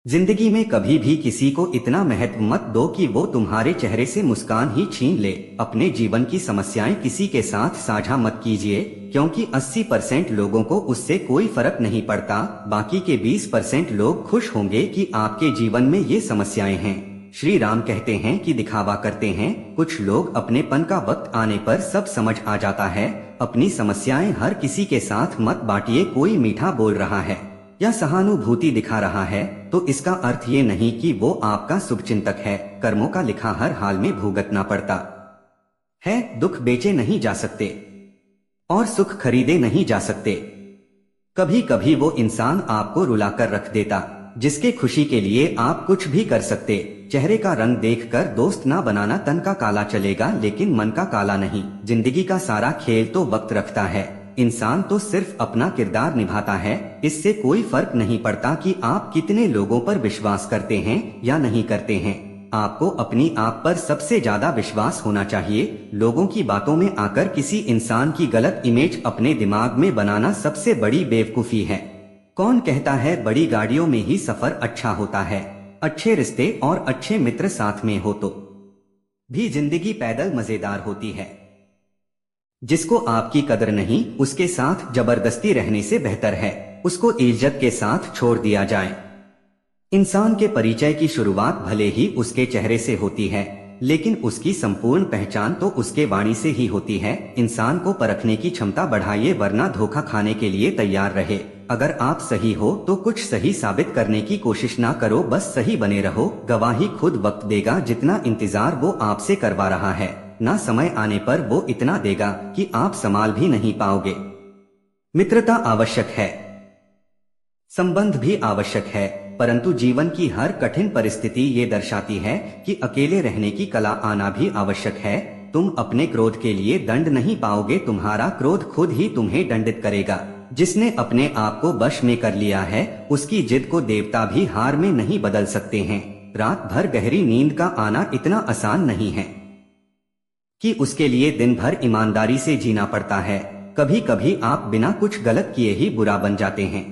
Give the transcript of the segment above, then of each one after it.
जिंदगी में कभी भी किसी को इतना महत्व मत दो कि वो तुम्हारे चेहरे से मुस्कान ही छीन ले। अपने जीवन की समस्याएं किसी के साथ साझा मत कीजिए, क्योंकि 80% लोगों को उससे कोई फर्क नहीं पड़ता। बाकी के 20% लोग खुश होंगे कि आपके जीवन में ये समस्याएं हैं। श्री राम कहते हैं कि दिखावा करते हैं कुछ लोग, अपनेपन का वक्त आने पर सब समझ आ जाता है। अपनी समस्याएं हर किसी के साथ मत बांटिए। कोई मीठा बोल रहा है या सहानुभूति दिखा रहा है तो इसका अर्थ ये नहीं कि वो आपका शुभचिंतक है। कर्मों का लिखा हर हाल में भुगतना पड़ता है। दुख बेचे नहीं जा सकते और सुख खरीदे नहीं जा सकते। कभी कभी वो इंसान आपको रुलाकर रख देता जिसके खुशी के लिए आप कुछ भी कर सकते। चेहरे का रंग देखकर दोस्त ना बनाना। तन का काला चलेगा लेकिन मन का काला नहीं। जिंदगी का सारा खेल तो वक्त रखता है। इंसान तो सिर्फ अपना किरदार निभाता है। इससे कोई फर्क नहीं पड़ता कि आप कितने लोगों पर विश्वास करते हैं या नहीं करते हैं। आपको अपनी आप पर सबसे ज्यादा विश्वास होना चाहिए। लोगों की बातों में आकर किसी इंसान की गलत इमेज अपने दिमाग में बनाना सबसे बड़ी बेवकूफी है। कौन कहता है बड़ी गाड़ियों में ही सफर अच्छा होता है? अच्छे रिश्ते और अच्छे मित्र साथ में हो तो भी जिंदगी पैदल मजेदार होती है। जिसको आपकी कदर नहीं, उसके साथ जबरदस्ती रहने से बेहतर है उसको इज्जत के साथ छोड़ दिया जाए। इंसान के परिचय की शुरुआत भले ही उसके चेहरे से होती है, लेकिन उसकी संपूर्ण पहचान तो उसके वाणी से ही होती है। इंसान को परखने की क्षमता बढ़ाइए, वरना धोखा खाने के लिए तैयार रहे। अगर आप सही हो तो कुछ सही साबित करने की कोशिश ना करो, बस सही बने रहो। गवाही खुद वक्त देगा। जितना इंतजार वो आपसे करवा रहा है ना, समय आने पर वो इतना देगा कि आप संभाल भी नहीं पाओगे। मित्रता आवश्यक है, संबंध भी आवश्यक है, परंतु जीवन की हर कठिन परिस्थिति ये दर्शाती है कि अकेले रहने की कला आना भी आवश्यक है। तुम अपने क्रोध के लिए दंड नहीं पाओगे, तुम्हारा क्रोध खुद ही तुम्हें दंडित करेगा। जिसने अपने आप को वश में कर लिया है उसकी जिद को देवता भी हार में नहीं बदल सकते हैं। रात भर गहरी नींद का आना इतना आसान नहीं है कि उसके लिए दिन भर ईमानदारी से जीना पड़ता है। कभी कभी आप बिना कुछ गलत किए ही बुरा बन जाते हैं,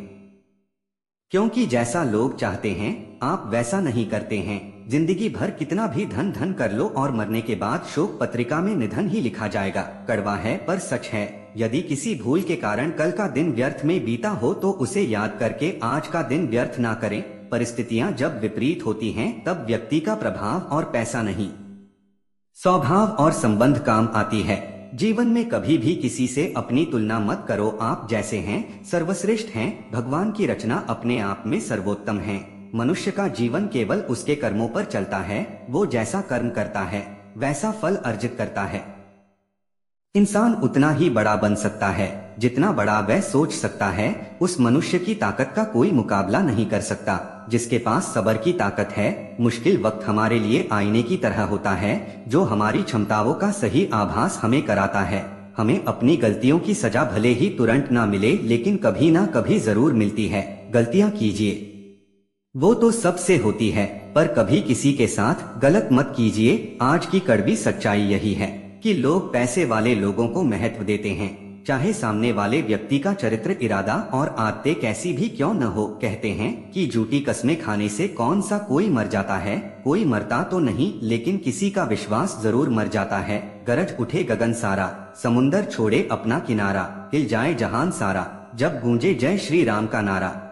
क्योंकि जैसा लोग चाहते हैं आप वैसा नहीं करते हैं। जिंदगी भर कितना भी धन धन कर लो और मरने के बाद शोक पत्रिका में निधन ही लिखा जाएगा। कड़वा है पर सच है। यदि किसी भूल के कारण कल का दिन व्यर्थ में बीता हो तो उसे याद करके आज का दिन व्यर्थ ना करें। परिस्थितियां जब विपरीत होती हैं तब व्यक्ति का प्रभाव और पैसा नहीं, स्वभाव और संबंध काम आती है। जीवन में कभी भी किसी से अपनी तुलना मत करो। आप जैसे हैं सर्वश्रेष्ठ हैं। भगवान की रचना अपने आप में सर्वोत्तम है। मनुष्य का जीवन केवल उसके कर्मों पर चलता है। वो जैसा कर्म करता है वैसा फल अर्जित करता है। इंसान उतना ही बड़ा बन सकता है जितना बड़ा वह सोच सकता है। उस मनुष्य की ताकत का कोई मुकाबला नहीं कर सकता जिसके पास सब्र की ताकत है। मुश्किल वक्त हमारे लिए आईने की तरह होता है जो हमारी क्षमताओं का सही आभास हमें कराता है। हमें अपनी गलतियों की सजा भले ही तुरंत ना मिले, लेकिन कभी ना कभी जरूर मिलती है। गलतियां कीजिए, वो तो सबसे होती है, पर कभी किसी के साथ गलत मत कीजिए। आज की कड़वी सच्चाई यही है कि लोग पैसे वाले लोगों को महत्व देते हैं, चाहे सामने वाले व्यक्ति का चरित्र, इरादा और आदतें कैसी भी क्यों न हो। कहते हैं कि झूठी कस्में खाने से कौन सा कोई मर जाता है। कोई मरता तो नहीं, लेकिन किसी का विश्वास जरूर मर जाता है। गरज उठे गगन सारा, समुंदर छोड़े अपना किनारा, हिल जाए जहान सारा, जब गूंजे जय श्री राम का नारा।